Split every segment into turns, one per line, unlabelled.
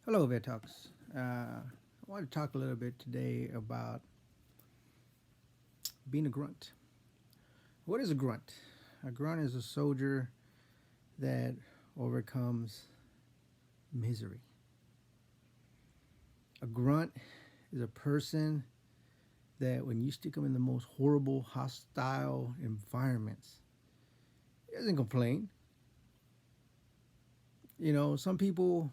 Hello, Vetox. I want to talk a little bit today about being a grunt. What is a grunt? A grunt is a soldier that overcomes misery. A grunt is a person that, when you stick them in the most horrible, hostile environments, he doesn't complain. Some people,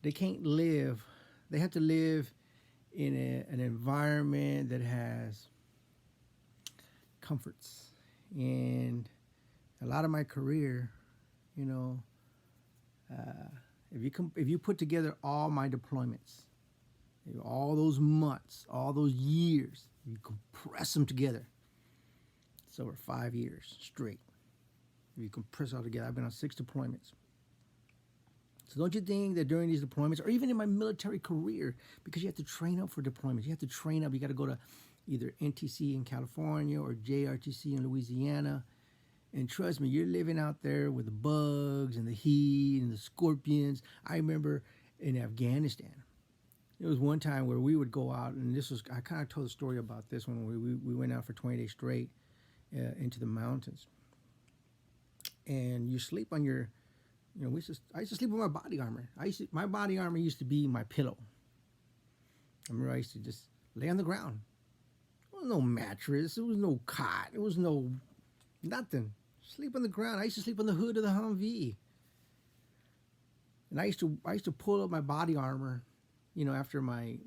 they can't live. They have to live in an environment that has comforts. And a lot of my career, you know, uh, if you put together all my deployments, all those months, all those years, you compress them together. It's over 5 years straight. If you compress it all together, I've been on 6 deployments. So don't you think that during these deployments, or even in my military career, because you have to train up for deployments, you have to train up. You got to go to either NTC in California or JRTC in Louisiana. And trust me, you're living out there with the bugs and the heat and the scorpions. I remember in Afghanistan, there was one time where we would go out, and I kind of told the story about this when we went out for 20 days straight into the mountains. And you sleep on your, I used to sleep with my body armor. My body armor used to be my pillow. I remember I used to just lay on the ground. There was no mattress. There was no cot. There was no nothing. Sleep on the ground. I used to sleep on the hood of the Humvee. And I used to pull up my body armor, after my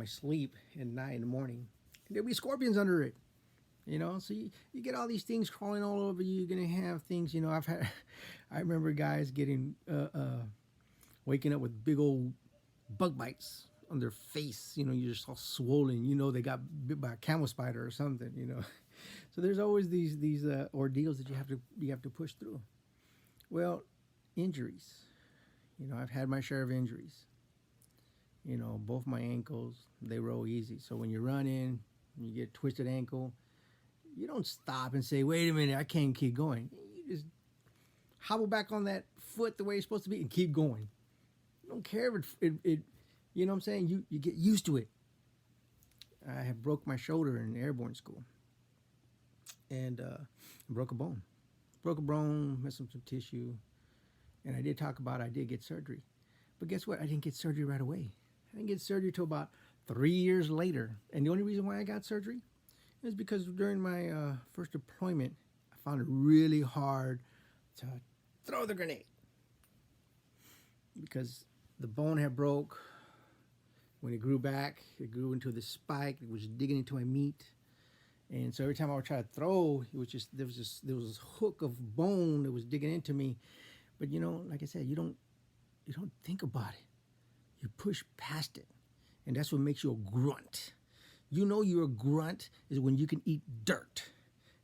sleep at night in the morning. And there'd be scorpions under it. So you get all these things crawling all over you. You're gonna have things. I remember guys getting waking up with big old bug bites on their face. You're just all swollen. They got bit by a camel spider or something. So there's always these ordeals that you have to push through. Well, injuries. I've had my share of injuries. Both my ankles, they roll easy. So when you're running, you get twisted ankle, you don't stop and say, wait a minute, I can't keep going. You just hobble back on that foot the way it's supposed to be and keep going. You don't care if it you know what I'm saying? You get used to it. I have broke my shoulder in airborne school and broke a bone. Broke a bone, messed up some tissue. And I did get surgery. But guess what? I didn't get surgery right away. I didn't get surgery till about 3 years later. And the only reason why I got surgery is because during my first deployment, I found it really hard to throw the grenade because the bone had broke. When it grew back, it grew into this spike. It was digging into my meat, and so every time I would try to throw, it was just there was this hook of bone that was digging into me. But like I said, you don't think about it. You push past it, and that's what makes you a grunt. You're a grunt is when you can eat dirt.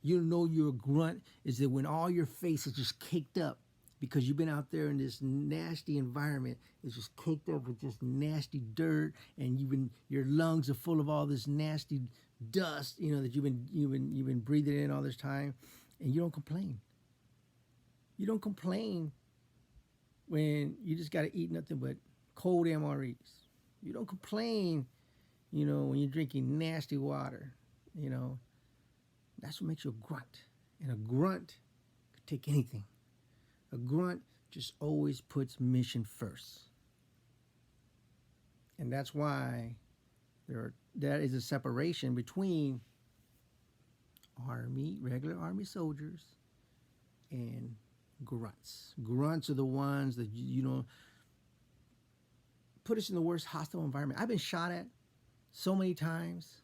You're a grunt is that when all your face is just caked up because you've been out there in this nasty environment. It's just caked up with just nasty dirt, and your lungs are full of all this nasty dust. That you've been breathing in all this time, and you don't complain. You don't complain when you just got to eat nothing but cold MREs. You don't complain, when you're drinking nasty water. That's what makes you a grunt. And a grunt could take anything. A grunt just always puts mission first. And that's why that is a separation between regular Army soldiers, and grunts. Grunts are the ones that put us in the worst hostile environment. I've been shot at so many times.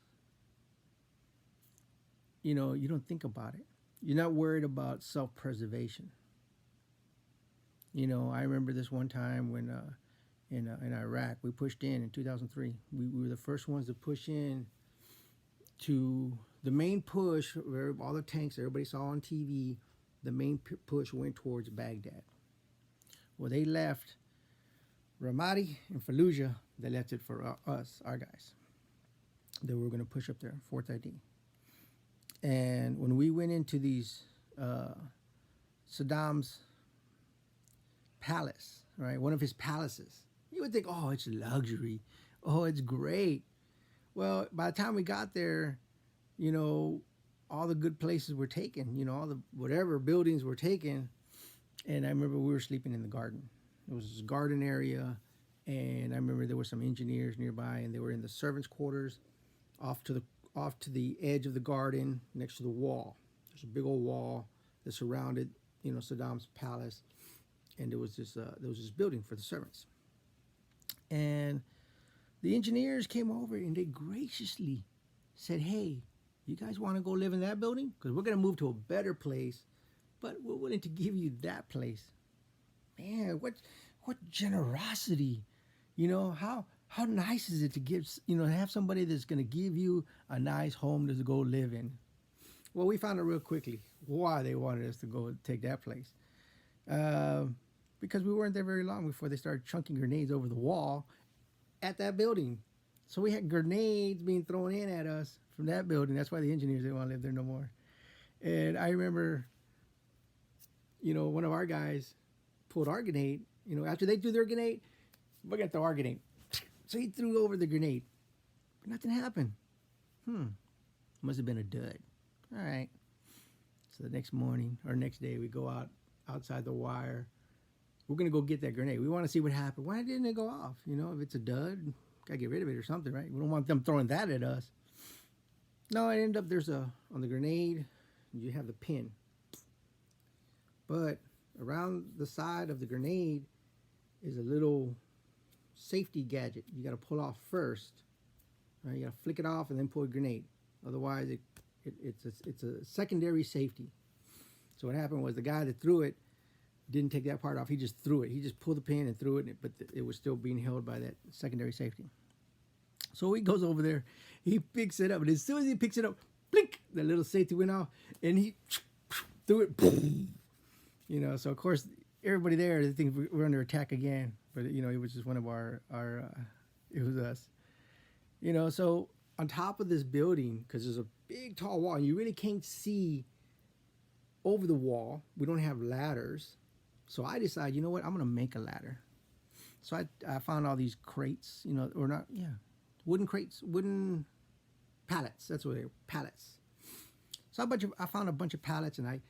You don't think about it. You're not worried about self-preservation. I remember this one time when in Iraq we pushed in 2003. We were the first ones to push in to the main push where all the tanks everybody saw on TV. The main push went towards Baghdad. Well, they left Ramadi and Fallujah. They left it for us, our guys. They were going to push up there, 4th ID. And when we went into these Saddam's palace, right, one of his palaces, would think, oh, it's luxury. Oh, it's great. Well, by the time we got there, you know, all the good places were taken. You know, all the whatever buildings were taken. And I remember we were sleeping in the garden. It was this garden area, and I remember there were some engineers nearby, and they were in the servants' quarters, off to the edge of the garden, next to the wall. There's a big old wall that surrounded, you know, Saddam's palace, and there was this building for the servants. And the engineers came over and they graciously said, "Hey, you guys want to go live in that building? Because we're going to move to a better place, but we're willing to give you that place." Man, what generosity. You know, how nice is it to give, you know, have somebody that's going to give you a nice home to go live in. Well, we found out real quickly why they wanted us to go take that place. Uh, because we weren't there very long before they started chunking grenades over the wall at that building. So we had grenades being thrown in at us from that building. That's why the engineers didn't want to live there no more. And I remember, you know, one of our guys pulled our grenade. You know, after they threw their grenade, we're going to throw our grenade. So he threw over the grenade. But nothing happened. Must have been a dud. All right. So the next morning or next day, we go outside the wire. We're going to go get that grenade. We want to see what happened. Why didn't it go off? You know, if it's a dud, got to get rid of it or something, right? We don't want them throwing that at us. No, it ended up on the grenade, you have the pin. But around the side of the grenade is a little safety gadget you got to pull off first. Right? You got to flick it off and then pull a grenade. Otherwise, it's a secondary safety. So what happened was the guy that threw it didn't take that part off. He just threw it. He just pulled the pin and threw it, but it was still being held by that secondary safety. So he goes over there. He picks it up, and as soon as he picks it up, blink, the little safety went off, and he threw it. You know, so of course everybody there, they think we're under attack again. But you know, it was just one of our it was us. You know, so on top of this building, because there's a big tall wall, and you really can't see over the wall. We don't have ladders. So I decided, you know what, I'm gonna make a ladder. So I found all these crates, you know, or not, yeah, wooden crates, wooden pallets. That's what they were, pallets. So I found a bunch of pallets, and I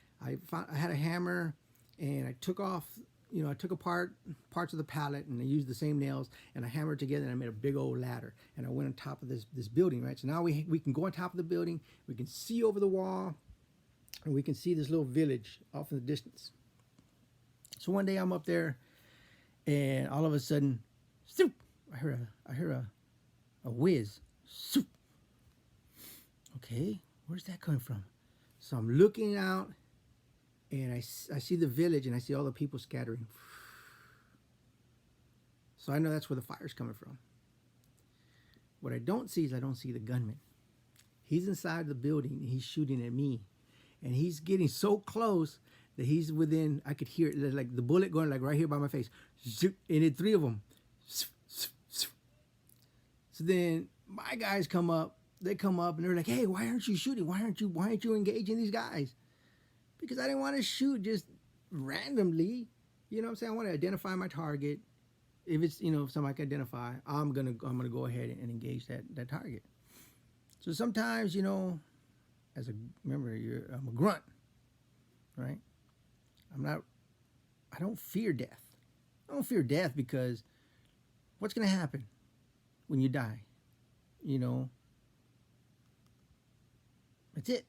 had a hammer, and I took apart parts of the pallet, and I used the same nails, and I hammered together, and I made a big old ladder, and I went on top of this building, right? So now we can go on top of the building, we can see over the wall, and we can see this little village off in the distance. So one day I'm up there, and all of a sudden, soup! I hear a whiz, soup. Okay, where's that coming from? So I'm looking out, and I see the village, and I see all the people scattering. So I know that's where the fire's coming from. What I don't see is I don't see the gunman. He's inside the building, and he's shooting at me. And he's getting so close that he's within, I could hear it, like the bullet going like right here by my face. And then three of them. So then my guys come up, and they're like, "Hey, why aren't you shooting? Why aren't you engaging these guys?" Because I didn't want to shoot just randomly. You know what I'm saying? I want to identify my target. If it's, you know, if somebody can identify, I'm gonna go ahead and engage that target. So sometimes, you know, I'm a grunt, right? I don't fear death. I don't fear death because what's going to happen when you die? You know, that's it.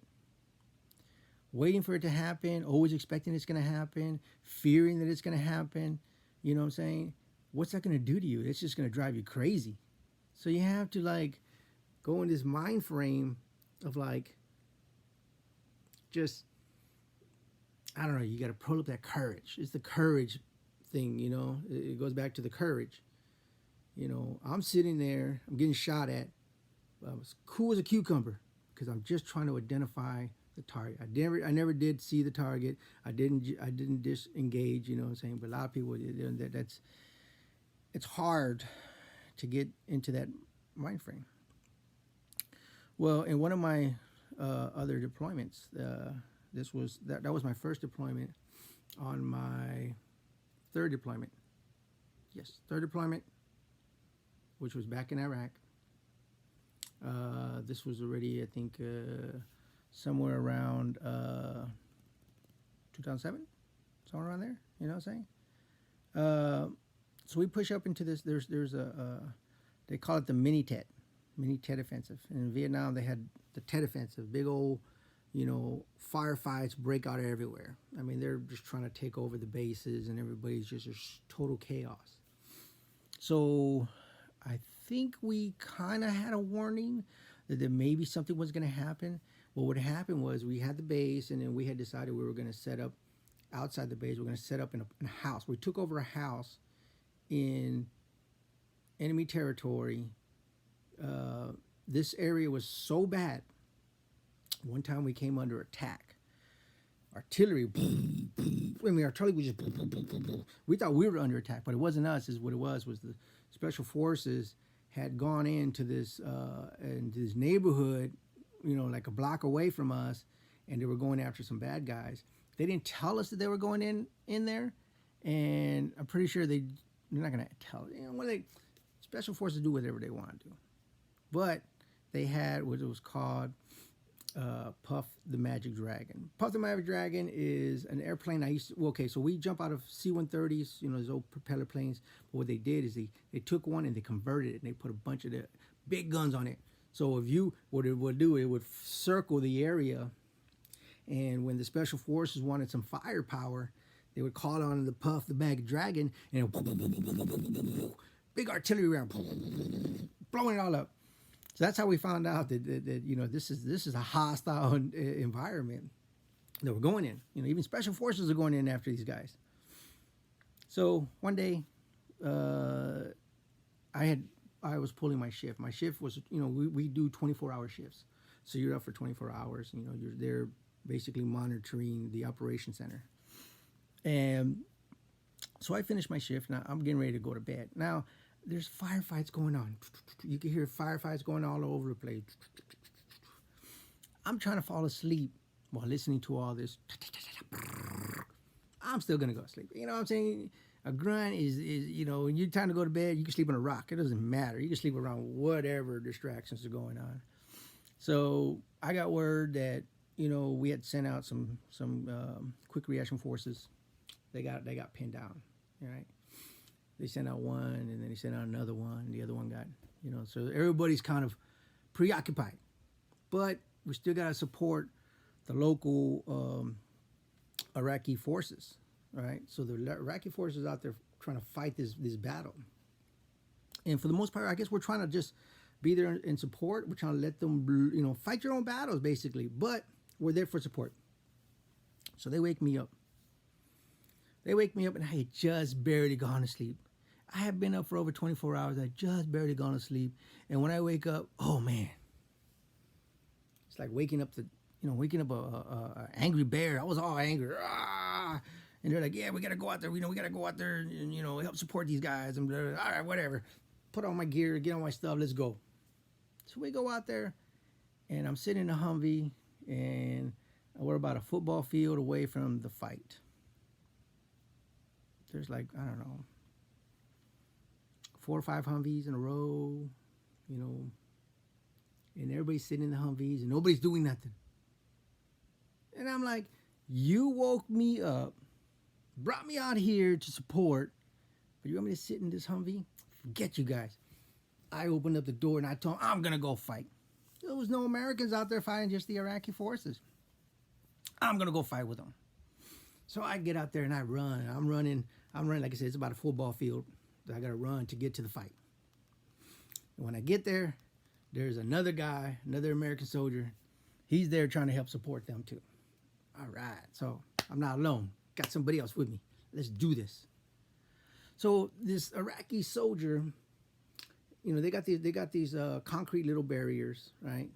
Waiting for it to happen, always expecting it's going to happen, fearing that it's going to happen. You know what I'm saying? What's that going to do to you? It's just going to drive you crazy. So you have to like go in this mind frame of like, just, I don't know, you got to pull up that courage. It's the courage thing, you know. It goes back to the courage. You know, I'm sitting there, I'm getting shot at. I was cool as a cucumber because I'm just trying to identify the target. I never did see the target. I didn't disengage, you know what I'm saying? But a lot of people, it's hard to get into that mind frame. Well, in one of my other deployments, that was my first deployment. On my third deployment, yes, third deployment, which was back in Iraq. This was already, I think, somewhere around 2007, somewhere around there. You know what I'm saying? So we push up into this. There's a they call it the mini Tet offensive. And in Vietnam, they had the Tet offensive, big old, firefights break out everywhere. I mean, they're just trying to take over the bases, and everybody's just total chaos. So I think we kind of had a warning that there maybe something was going to happen. Well, what happened was we had the base, and then we had decided we were going to set up outside the base. We're going to set up in a house. We took over a house in enemy territory. This area was so bad. One time we came under attack. Artillery, artillery was just, we thought we were under attack, but it wasn't us. Is what it was the special forces had gone into this neighborhood, like a block away from us, and they were going after some bad guys. They didn't tell us that they were going in there, and I'm pretty sure they're not gonna tell. Special forces do whatever they want to do, but they had what it was called Puff the Magic Dragon. Puff the Magic Dragon is an airplane so we jump out of C-130s, those old propeller planes. But what they did is they took one and they converted it, and they put a bunch of the big guns on it. So what it would do, it would circle the area, and when the special forces wanted some firepower, they would call on the Puff the Magic Dragon, and big artillery round, blowing it all up. So that's how we found out that this is a hostile environment that we're going in. Even special forces are going in after these guys. So one day, I was pulling my shift. My shift was, we do 24-hour shifts. So you're up for 24 hours. You're there basically monitoring the operation center. And so I finished my shift. Now I'm getting ready to go to bed. Now there's firefights going on. You can hear firefights going all over the place. I'm trying to fall asleep while listening to all this. I'm still gonna go to sleep. You know what I'm saying? A grunt is when you're time to go to bed, you can sleep on a rock. It doesn't matter. You can sleep around whatever distractions are going on. So I got word that we had sent out some quick reaction forces. They got pinned down. All right. They sent out one, and then they sent out another one. The other one got, so everybody's kind of preoccupied. But we still got to support the local Iraqi forces, right? So the Iraqi forces out there trying to fight this battle. And for the most part, I guess we're trying to just be there in support. We're trying to let them, fight your own battles, basically. But we're there for support. So they wake me up. And I had just barely gone to sleep. I have been up for over 24 hours. I just barely gone to sleep. And when I wake up, oh man, it's like waking up a angry bear. I was all angry. Ah! And they're like, yeah, we got to go out there. We got to go out there and, help support these guys. And all right, whatever. Put on my gear, get on my stuff. Let's go. So we go out there, and I'm sitting in a Humvee, and we're about a football field away from the fight. There's like, I don't know, 4 or 5 Humvees in a row, and everybody's sitting in the Humvees and nobody's doing nothing. And I'm like, you woke me up, brought me out here to support, but you want me to sit in this Humvee? Forget you guys. I opened up the door and I told them, I'm going to go fight. There was no Americans out there fighting, just the Iraqi forces. I'm going to go fight with them. So I get out there and I run. I'm running, like I said, it's about a football field. I got to run to get to the fight. And when I get there, there's another guy, another American soldier. He's there trying to help support them too. All right, so I'm not alone. Got somebody else with me. Let's do this. So this Iraqi soldier, they got these concrete little barriers, right?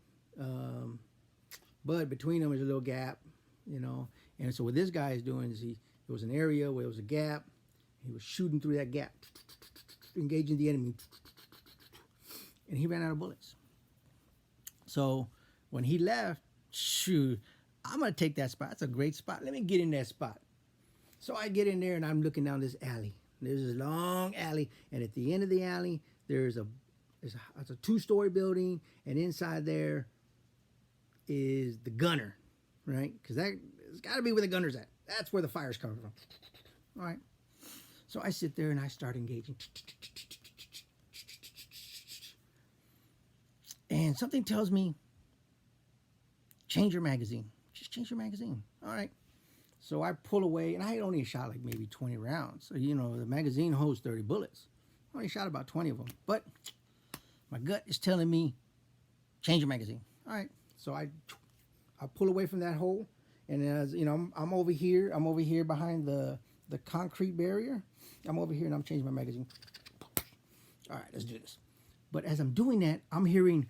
But between them is a little gap, And so what this guy is doing is there was an area where there was a gap. He was shooting through that gap, engaging the enemy, and he ran out of bullets. So when he left, shoot, I'm going to take that spot. It's a great spot. Let me get in that spot. So I get in there, and I'm looking down this alley. There's this long alley, and at the end of the alley, there's a it's a two-story building, and inside there is the gunner, right? Because it's got to be where the gunner's at. That's where the fire's coming from. All right. So I sit there and I start engaging. And something tells me, change your magazine. Just change your magazine. All right. So I pull away, and I had only shot like maybe 20 rounds. So, you know, the magazine holds 30 bullets. I only shot about 20 of them. But my gut is telling me, change your magazine. All right. So I pull away from that hole. And as you know, I'm over here. I'm over here behind the concrete barrier. I'm over here, and I'm changing my magazine. All right, let's do this. But as I'm doing that, I'm hearing,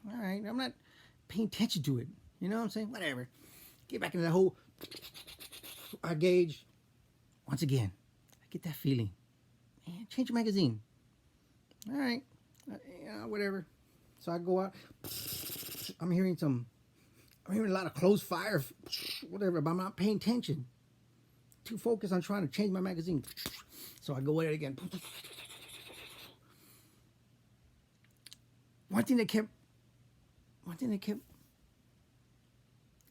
all right, I'm not paying attention to it. You know what I'm saying? Whatever. Get back into that hole. I gauge. Once again, I get that feeling. Man, change your magazine. All right. Whatever. So I go out. I'm hearing a lot of close fire. Whatever, but I'm not paying attention. Too focused on trying to change my magazine. So I go at it again. One thing that kept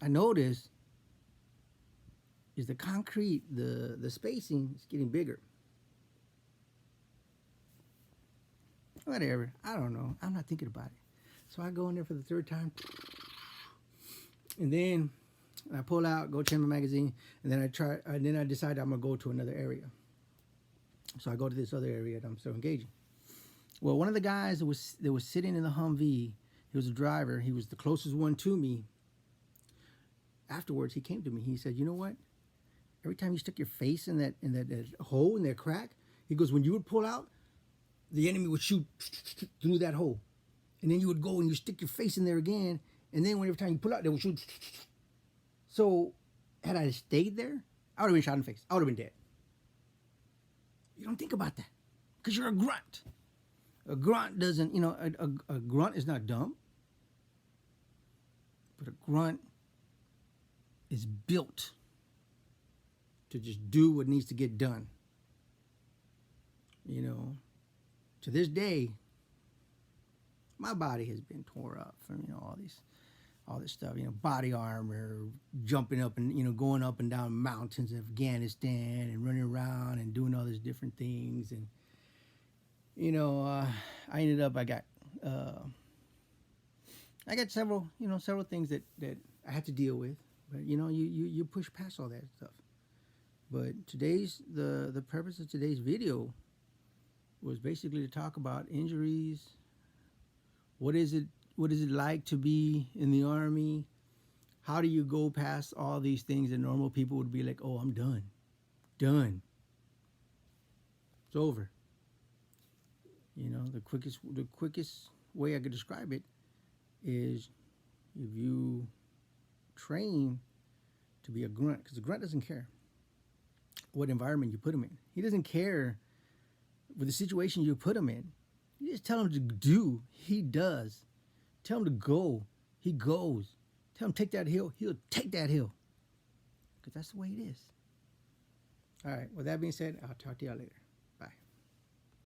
I noticed is the concrete, the spacing is getting bigger. Whatever. I don't know. I'm not thinking about it. So I go in there for the third time. And then I pull out, go change my magazine, and then I decide I'm gonna go to another area. So I go to this other area that I'm still engaging. Well, one of the guys that was sitting in the Humvee, he was a driver, he was the closest one to me. Afterwards, he came to me. He said, "You know what? Every time you stick your face in that hole, in that crack," he goes, "when you would pull out, the enemy would shoot through that hole. And then you would go and you stick your face in there again, and then every time you pull out, they would shoot." So, had I stayed there, I would have been shot in the face. I would have been dead. You don't think about that, because you're a grunt. A grunt doesn't, you know, a grunt is not dumb, but a grunt is built to just do what needs to get done. You know, to this day, my body has been tore up from, you know, all this stuff, you know, body armor, jumping up and, you know, going up and down mountains in Afghanistan and running around and doing all these different things. And, you know, I ended up, I got several things that I had to deal with. But, you know, you push past all that stuff. But the purpose of today's video was basically to talk about injuries. What is it like to be in the Army? How do you go past all these things that normal people would be like, "Oh, I'm done. It's over." You know, the quickest way I could describe it is if you train to be a grunt, because a grunt doesn't care what environment you put him in. He doesn't care with the situation you put him in. You just tell him to do, he does. Tell him to go, he goes. Tell him take that hill, he'll take that hill. Because that's the way it is. All right, with that being said, I'll talk to y'all later.